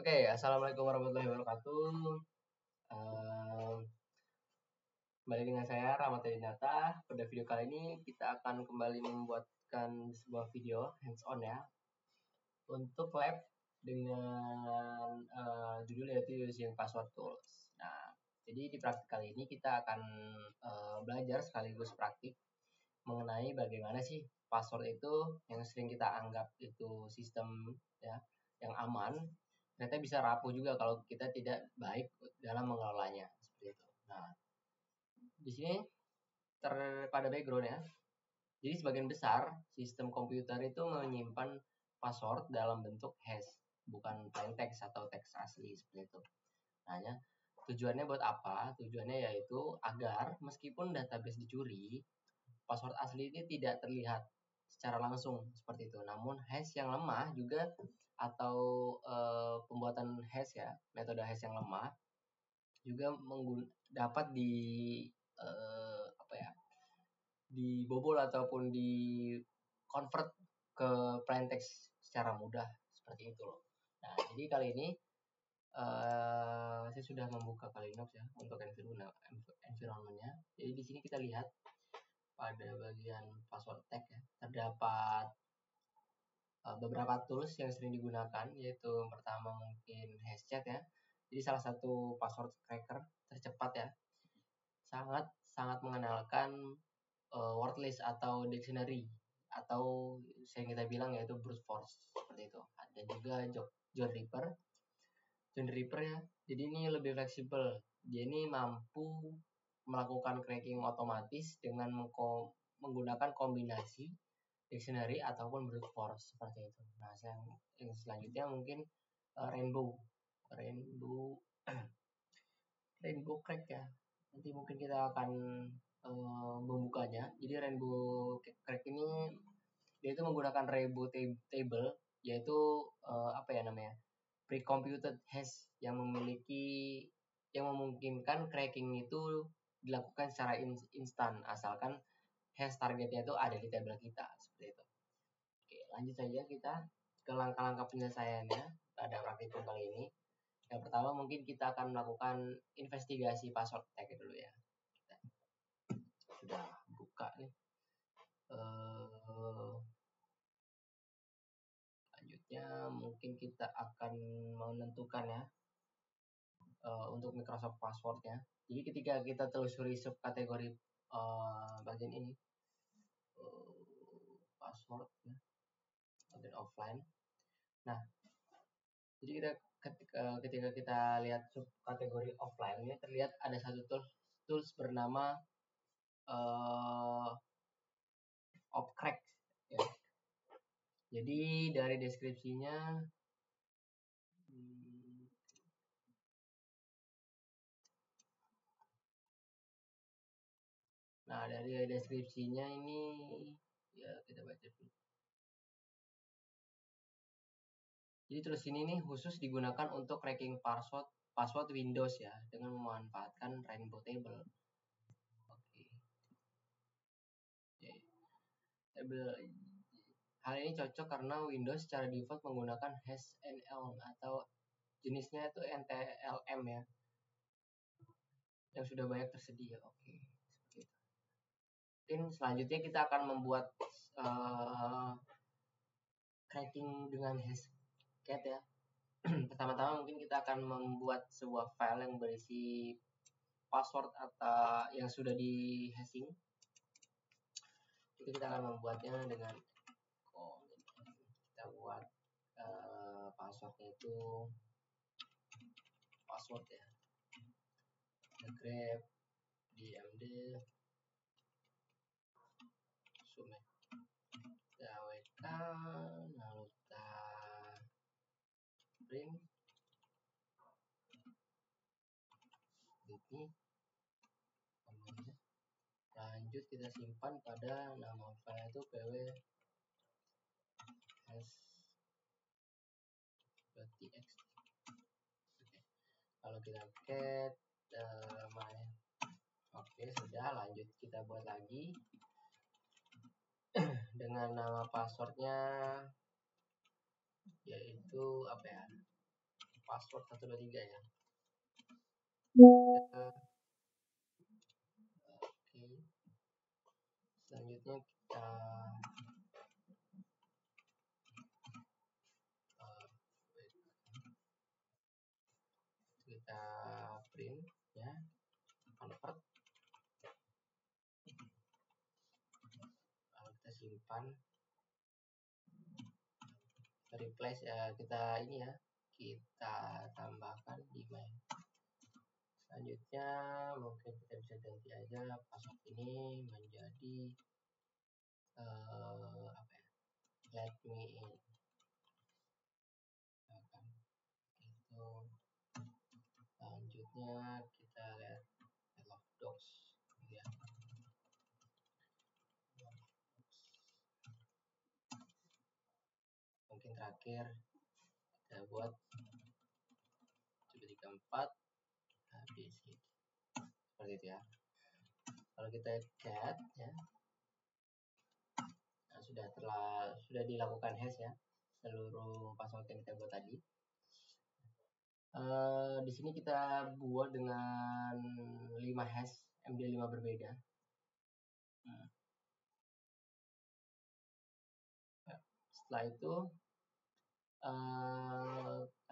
Oke, assalamualaikum warahmatullahi wabarakatuh. Ehm, Kembali dengan saya Rahmat Dinata. Pada video kali ini kita akan kembali membuatkan sebuah video hands-on ya untuk lab dengan judul yaitu Using Password Tools. Nah, jadi di praktik kali ini kita akan belajar sekaligus praktik mengenai bagaimana sih password itu yang sering kita anggap itu sistem ya yang aman, ternyata bisa rapuh juga kalau kita tidak baik dalam mengelolanya seperti itu. Nah, di sini pada background ya. Jadi sebagian besar sistem komputer itu menyimpan password dalam bentuk hash, bukan plain text atau teks asli seperti itu. Nah, tujuannya buat apa? Tujuannya yaitu agar meskipun database dicuri, password asli ini tidak terlihat secara langsung seperti itu. Namun hash yang lemah juga atau pembuatan hash ya, metode hash yang lemah juga dapat apa ya, dibobol ataupun di convert ke plain text secara mudah seperti itu loh. Nah, jadi kali ini saya sudah membuka Linux ya untuk environment-nya. Jadi di sini kita lihat pada bagian password tag ya, terdapat beberapa tools yang sering digunakan, yaitu pertama mungkin Hashcat ya. Jadi salah satu password cracker tercepat ya. Sangat mengenalkan word list atau dictionary atau yang kita bilang yaitu brute force seperti itu. Ada juga John Ripper. John Ripper ya. Jadi ini lebih fleksibel. Dia ini mampu melakukan cracking otomatis dengan menggunakan kombinasi dictionary ataupun brute force seperti itu. Nah, yang selanjutnya mungkin rainbow rainbow crack ya. Nanti mungkin kita akan membukanya. Jadi rainbow crack ini dia itu menggunakan rainbow table, yaitu apa ya namanya, pre-computed hash yang memungkinkan cracking itu dilakukan secara instan asalkan hash targetnya itu ada di table kita seperti itu. Oke, lanjut saja kita ke langkah-langkah penyelesaiannya pada praktikum kali ini. Yang pertama mungkin kita akan melakukan investigasi password tag dulu ya. Kita sudah buka nih. Selanjutnya mungkin kita akan menentukan ya untuk Microsoft passwordnya. Jadi ketika kita telusuri subkategori bagian ini password ya, bagian offline. Nah, jadi ketika kita lihat subkategori offline ini terlihat ada satu tools bernama Opcrack ya. Jadi dari deskripsinya nah dari deskripsinya ini ya kita baca dulu. Jadi tools ini nih khusus digunakan untuk cracking password Windows ya dengan memanfaatkan rainbow table. Oke. Hal ini cocok karena Windows secara default menggunakan HashNL atau jenisnya itu NTLM ya, yang sudah banyak tersedia. Oke, seperti itu. Mungkin selanjutnya kita akan membuat cracking dengan Hashcat ya. Pertama-tama mungkin kita akan membuat sebuah file yang berisi password atau yang sudah di hashing. Jadi kita akan membuatnya dengan kita buat passwordnya itu password ya, grep dmd sume wk lalu kita print ini namanya. Lanjut kita simpan pada nama file itu pw hash.txt. Kalau kita cat namanya. Oke, sudah, lanjut kita buat lagi dengan nama passwordnya yaitu apa ya, password 123 ya. Oke. Selanjutnya kita print ya, convert, lalu kita simpan, replace kita ini ya, kita tambahkan di main. Selanjutnya mungkin kita bisa ganti aja password ini menjadi apa ya, let me in. Itu selanjutnya kita lihat log docs ya. Mungkin terakhir kita buat 334 habis itu seperti itu ya. Kalau kita cat ya, nah, sudah dilakukan hash ya seluruh password yang kita buat tadi. Di sini kita buat dengan 5 hash MD5 berbeda. Setelah itu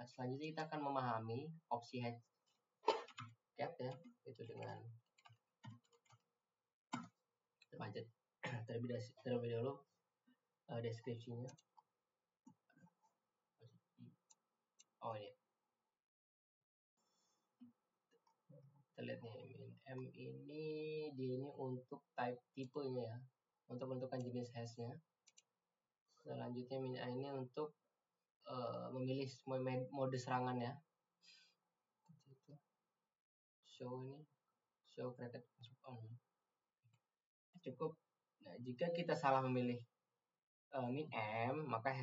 selanjutnya kita akan memahami opsi hash cat ya, itu dengan budget terlebih dahulu deskripsinya. Oh ini kita lihat nih, min m ini dia ini untuk type tipenya ya, untuk menentukan jenis hashnya. Selanjutnya min a ini untuk memilih semua mode serangan ya. Show created on cukup. Nah, jika kita salah memilih min m, maka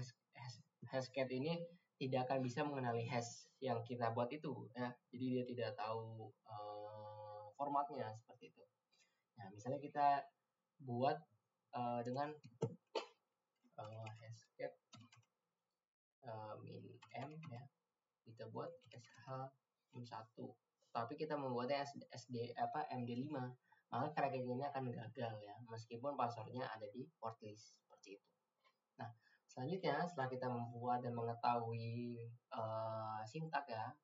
hashcat ini tidak akan bisa mengenali hash yang kita buat itu ya. Jadi dia tidak tahu formatnya seperti itu. Nah, misalnya kita buat dengan hashcat min m ya, kita buat sh-1, tapi kita membuatnya md5, maka cracking ini akan gagal ya, meskipun passwordnya ada di port list seperti itu. Nah, selanjutnya setelah kita membuat dan mengetahui sintak ya,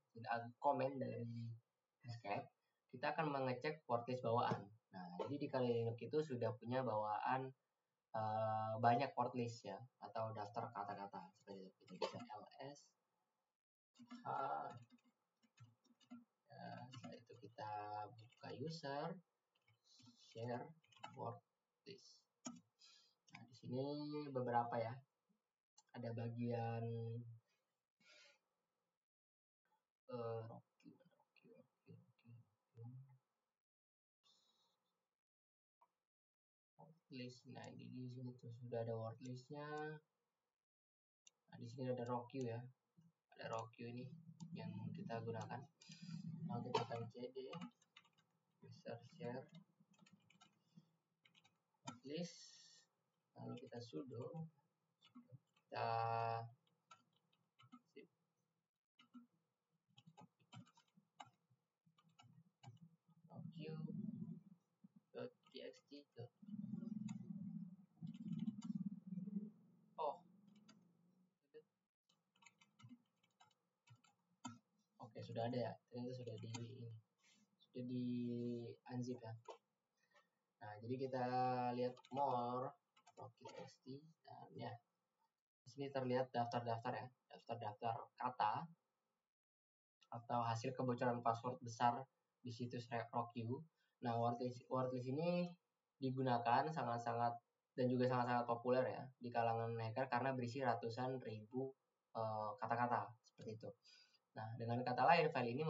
komen dari hashcat, kita akan mengecek port list bawaan. Nah, jadi di Kali Linux itu sudah punya bawaan banyak port list ya, atau daftar kata-kata seperti itu. Kita bisa ls setelah itu kita buka user, share port list. Nah, di sini beberapa ya, ada bagian list. Nah, di sini tuh sudah ada word listnya. Nah, di sini ada rock queue ya, ada rock queue ini yang kita gunakan. Nah, kita akan cd user share word list, lalu kita sudo, kita rock queue.txt. Oke, sudah ada ya, ternyata sudah di unzip ya. Nah, jadi kita lihat more rock.txt dan ya, di sini terlihat daftar-daftar ya, daftar-daftar kata atau hasil kebocoran password besar di situs rock.q. Nah, wordlist ini digunakan sangat-sangat dan juga sangat-sangat populer ya di kalangan hacker karena berisi ratusan ribu kata-kata seperti itu. Nah, dengan kata lain, file ini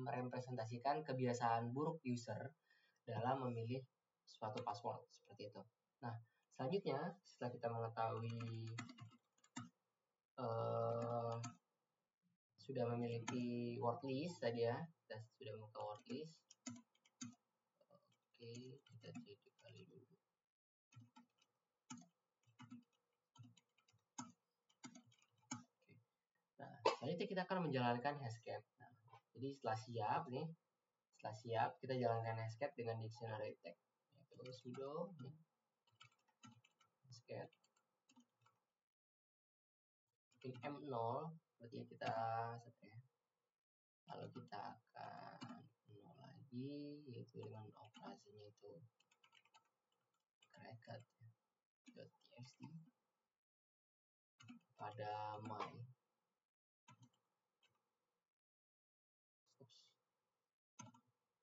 merepresentasikan kebiasaan buruk user dalam memilih suatu password seperti itu. Nah, selanjutnya setelah kita mengetahui sudah memiliki word list tadi ya, kita sudah membuka word list. Oke, kita cek kali dulu. Nah, Selanjutnya kita akan menjalankan Hashcat. Nah, jadi setelah siap kita jalankan Hashcat dengan dictionary tag, yaitu sudo Hashcat in M0, berarti kita set ya. Lalu kita akan 0 lagi, yaitu dengan operasinya itu cracked.txt pada my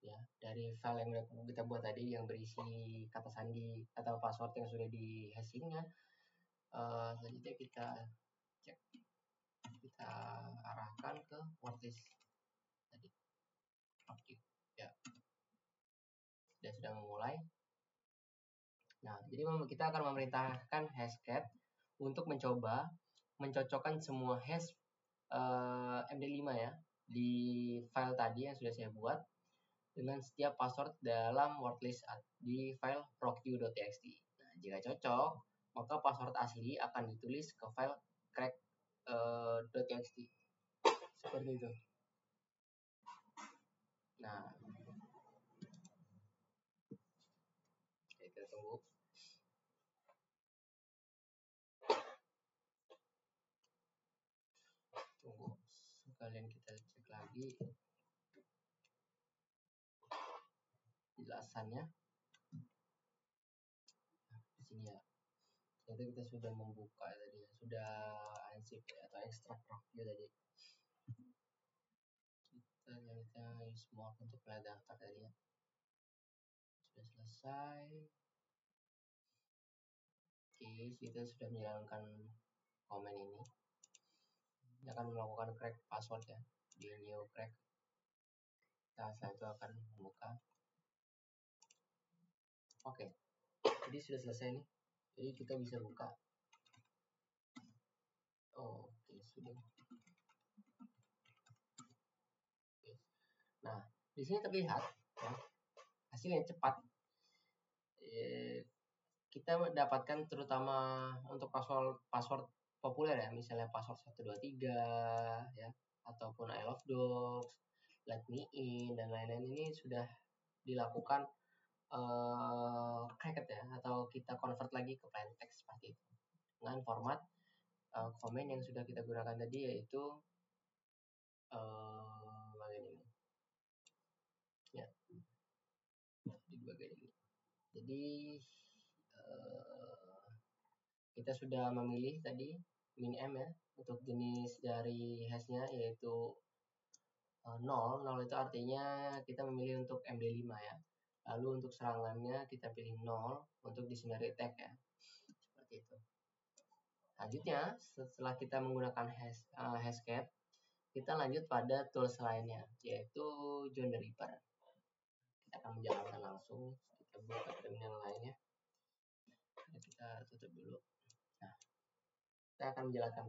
ya, dari file yang kita buat tadi yang berisi kata sandi atau password yang sudah di hashingnya. Selanjutnya kita cek, kita arahkan ke wordlist tadi. Oke, ya, sudah memulai. Nah, jadi kita akan memerintahkan Hashcat untuk mencoba mencocokkan semua hash MD5 ya di file tadi yang sudah saya buat dengan setiap password dalam wordlist di file proq.txt. Nah, jika cocok, maka password asli akan ditulis ke file crack.txt. Seperti itu. Nah, kita tunggu. Sekalian kita cek lagi penjelasannya. Nah, di sini ya. Jadi kita sudah membuka tadi, sudah unzip atau ekstrak proq tadi. Kita use more untuk mulai daftar tadi ya. Sudah selesai. Oke, kita sudah menjalankan komen ini. Ini akan melakukan crack password ya di new crack. Nah, saya itu akan membuka. Oke, jadi sudah selesai nih. Jadi kita bisa buka. Oke, sudah. Nah, di sini terlihat ya, hasilnya cepat. Kita mendapatkan terutama untuk password populer ya, misalnya password 123 ya, ataupun I love dogs, let me in dan lain-lain, ini sudah dilakukan cracked ya, atau kita convert lagi ke plain text seperti itu dengan format komen yang sudah kita gunakan tadi, yaitu bagian ini ya, di bagian ini. Jadi kita sudah memilih tadi min-m ya untuk jenis dari hashnya, yaitu 0 itu artinya kita memilih untuk MD5 ya. Lalu untuk serangannya kita pilih 0 untuk dictionary tag ya, seperti itu. Selanjutnya setelah kita menggunakan Hashcat, kita lanjut pada tools lainnya, yaitu John the Ripper. Kita akan menjalankan langsung. Kita buka terminal lainnya. Kita tutup dulu. Nah, kita akan menjalankan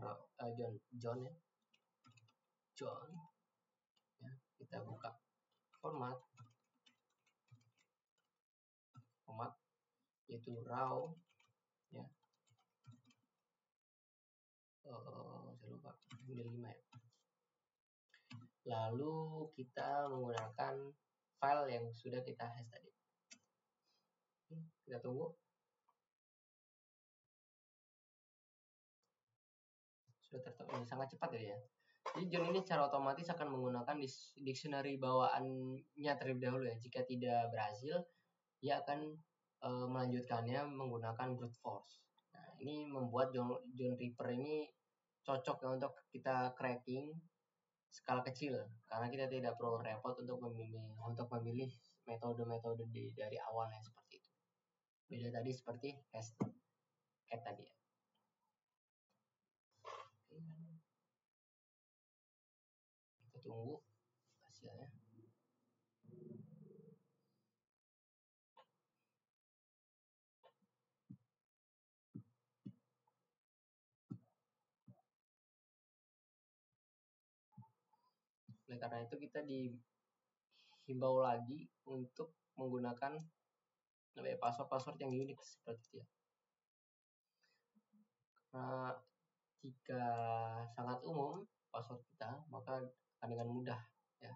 John ya. John. Ya, kita buka format yaitu raw ya. Saya lupa MD5 ya. Lalu kita menggunakan file yang sudah kita hash tadi. Kita tunggu. Sudah sangat cepat ya. Jadi John ini secara otomatis akan menggunakan dictionary bawaannya terlebih dahulu ya. Jika tidak berhasil, dia akan melanjutkannya menggunakan brute force. Nah, ini membuat John Ripper ini cocok ya untuk kita cracking skala kecil, karena kita tidak perlu repot untuk memilih metode-metode dari awalnya seperti itu. Beda tadi seperti Hashcat tadi ya. Kita tunggu hasilnya. Oleh karena itu kita dihimbau lagi untuk menggunakan password yang unik seperti itu ya. Karena jika sangat umum password kita, akan dengan mudah ya.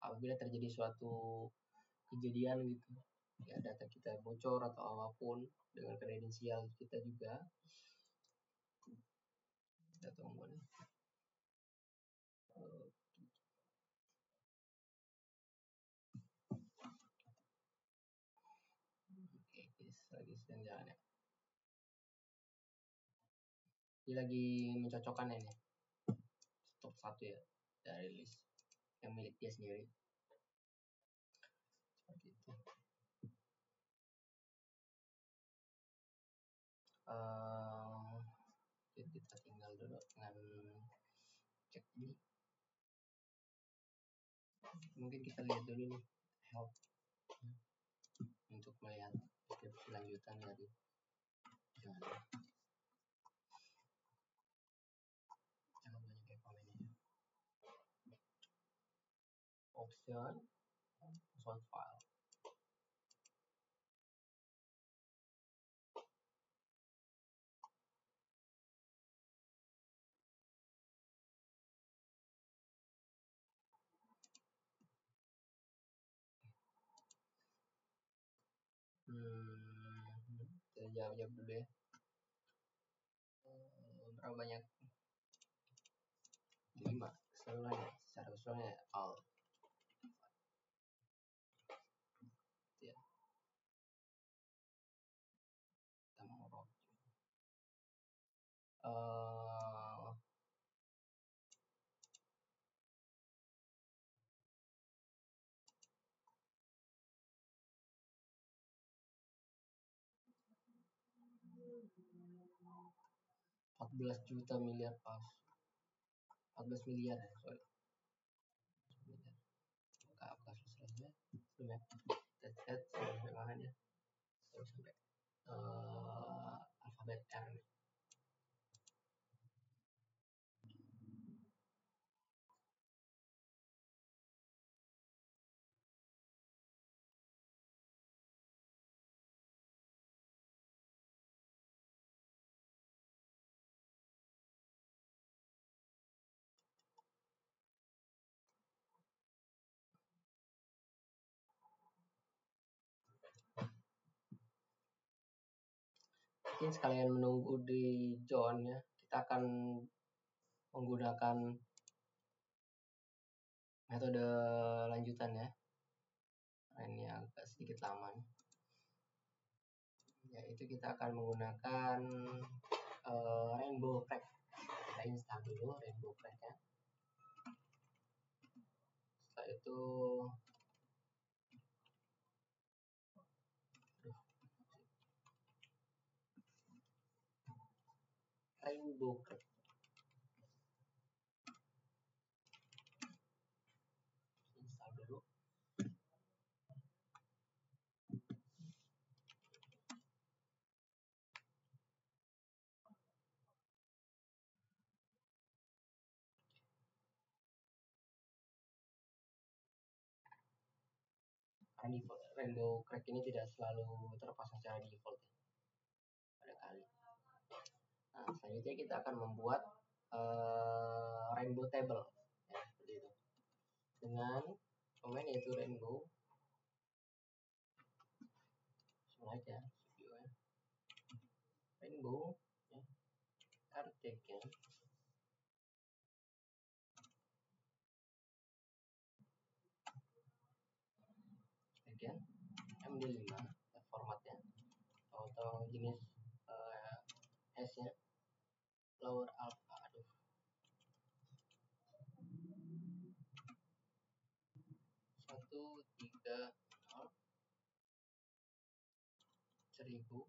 Apabila terjadi suatu kejadian gitu ya, data kita bocor atau apapun dengan kredensial kita juga, kita tunggu nih. Oke, lagi sedang jalan ya. Dia lagi mencocokkan ini top 1 ya dari list yang milik dia sendiri. Seperti itu. Kita tinggal dulu dengan cek ini. Mungkin kita lihat dulu nih help untuk melihat lanjutan dari jangan banyak ya komennya. Option source file. Kita jawab dulu ya. Berapa banyak? 5 keseluruhannya, secara keseluruhannya all ya. Kita mau rock 14 juta miliar pas 14 miliar ya, sorry. Buka selesai belum ya? Set sampai mana dia? Sampai alfabet R nih. Mungkin sekalian menunggu di John ya, kita akan menggunakan metode lanjutan ya. Ini agak sedikit lama nih. Yaitu kita akan menggunakan Rainbow Crack. Kita install dulu Rainbow Crack ya. Setelah itu Rainbow Crack. Install dulu. Default Rainbow Crack ini tidak selalu terpasang secara default ya. Pada kali. Nah, selanjutnya kita akan membuat Rainbow Table ya, seperti itu. Dengan domain yaitu Rainbow. Langsung aja video ya. Rainbow ya. Artikel bagian MD5 formatnya atau jenis S nya lower alpha, 130 kita cek dulu.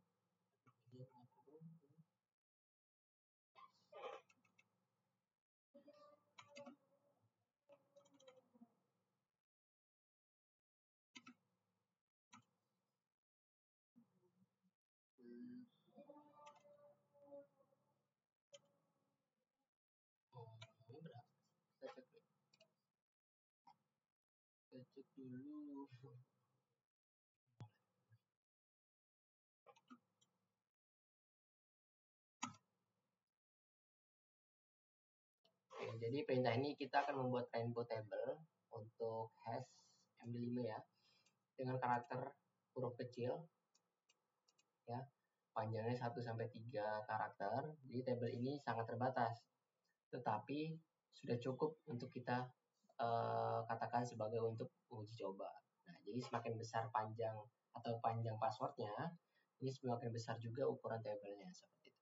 Oke, Jadi perintah ini kita akan membuat rainbow table untuk hash MD5 ya, dengan karakter huruf kecil ya, panjangnya 1 sampai 3 karakter. Jadi table ini sangat terbatas, tetapi sudah cukup untuk kita katakan sebagai untuk uji coba. Nah, jadi semakin besar panjang passwordnya, ini semakin besar juga ukuran tabelnya seperti itu.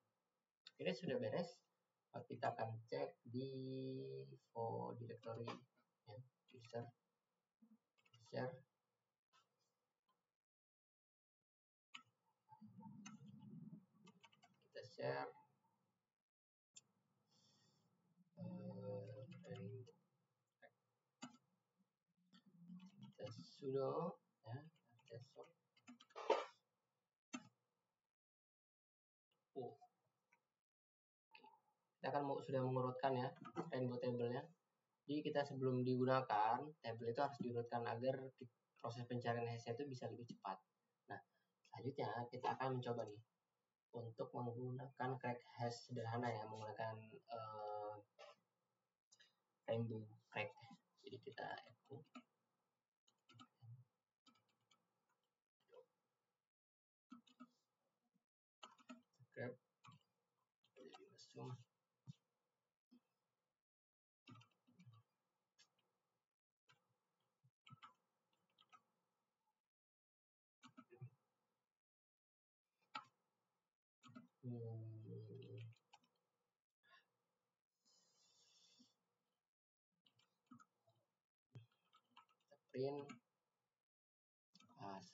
Ini sudah beres. Kita akan cek di directory ya, user share. Kita share kita sudo ya, desktop. Kita akan sudah mengurutkan ya rainbow table-nya. Jadi kita sebelum digunakan table itu harus diurutkan agar proses pencarian hash itu bisa lebih cepat. Nah, selanjutnya kita akan mencoba nih untuk menggunakan crack hash sederhana ya, menggunakan rainbow crack. Jadi kita echo grab zoom. Print as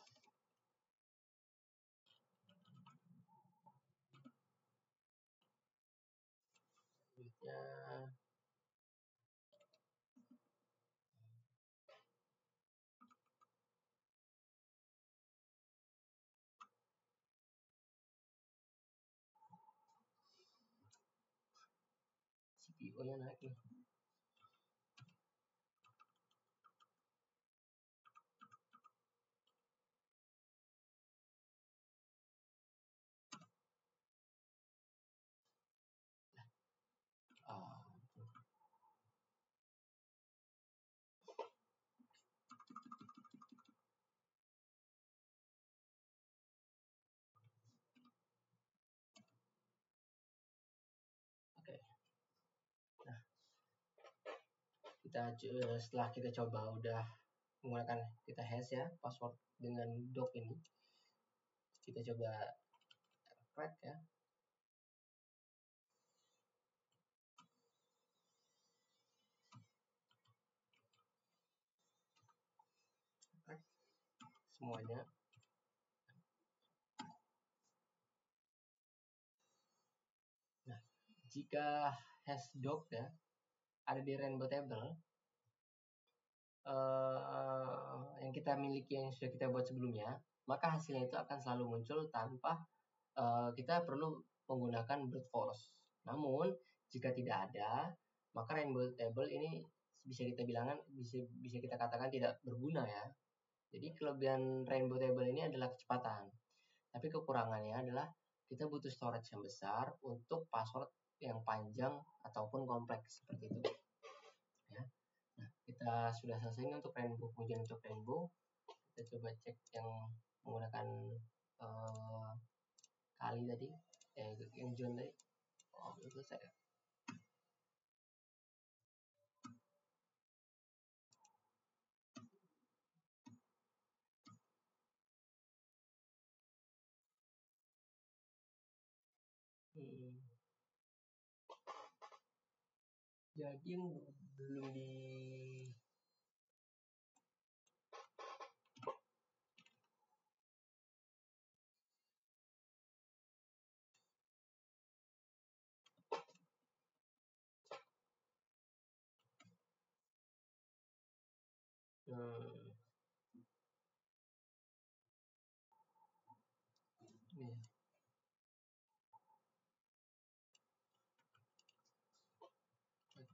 selanjutnya CPU nya naik nih. Oke. Nah, setelah kita coba udah menggunakan kita hash ya password dengan doc ini, kita coba crack ya. Crack semuanya. Nah, jika hash doc ya ada di rainbow table yang kita miliki, yang sudah kita buat sebelumnya, maka hasilnya itu akan selalu muncul tanpa kita perlu menggunakan brute force. Namun jika tidak ada, maka rainbow table ini bisa kita katakan tidak berguna ya. Jadi kelebihan rainbow table ini adalah kecepatan, tapi kekurangannya adalah kita butuh storage yang besar untuk password yang panjang ataupun kompleks seperti itu ya. Nah, kita sudah selesai untuk rainbow. Kemudian untuk rainbow kita coba cek yang menggunakan kali tadi yang John tadi. Oh, belum selesai ya. Jadi belum di ini.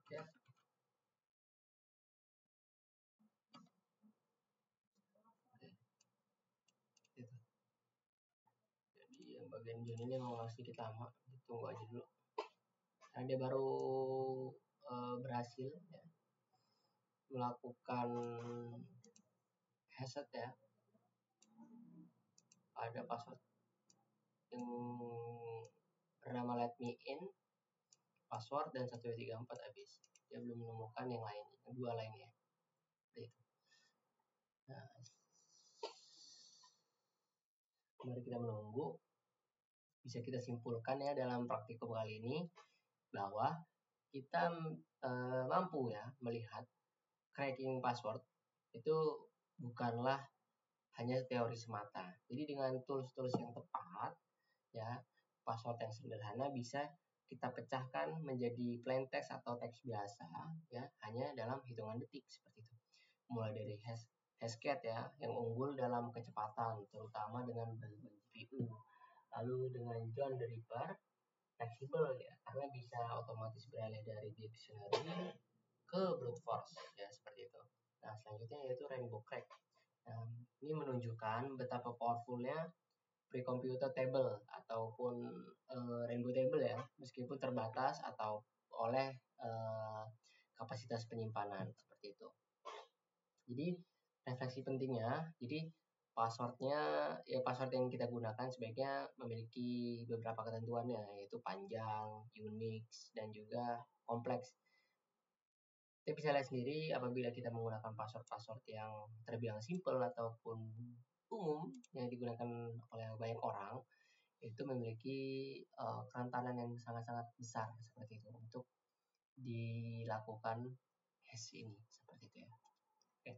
Oke. Gitu. Jadi yang bagian John ini memang sedikit lama, tunggu aja dulu. Karena dia baru berhasil ya, melakukan hashtag ya pada password yang bernama let me in, password dan 1234 habis. Dia belum menemukan yang lainnya, yang dua lainnya. Itu. Nah, mari kita menunggu. Bisa kita simpulkan ya dalam praktikum kali ini bahwa kita mampu ya melihat cracking password itu bukanlah hanya teori semata. Jadi dengan tools-tools yang tepat ya, password yang sederhana bisa kita pecahkan menjadi plain text atau teks biasa ya, hanya dalam hitungan detik seperti itu. Mulai dari Hashcat ya yang unggul dalam kecepatan terutama dengan bantuan GPU. Lalu dengan John the Ripper fleksibel ya karena bisa otomatis beralih dari dictionary ke brute force ya seperti itu. Nah selanjutnya yaitu Rainbow Crack. Nah, ini menunjukkan betapa powerfulnya pre-computer table ataupun rainbow table ya meskipun terbatas atau oleh kapasitas penyimpanan seperti itu. Jadi refleksi pentingnya, jadi password yang kita gunakan sebaiknya memiliki beberapa ketentuannya yaitu panjang, unik dan juga kompleks. Kita bisa lihat sendiri apabila kita menggunakan password yang terbilang simple ataupun umum yang digunakan oleh banyak orang itu memiliki kerentanan yang sangat-sangat besar seperti itu untuk dilakukan hash ini seperti itu ya. Oke.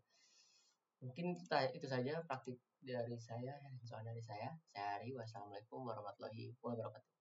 Mungkin itu saja praktik dari saya, soal dari saya. Saya Ari, wassalamualaikum warahmatullahi wabarakatuh.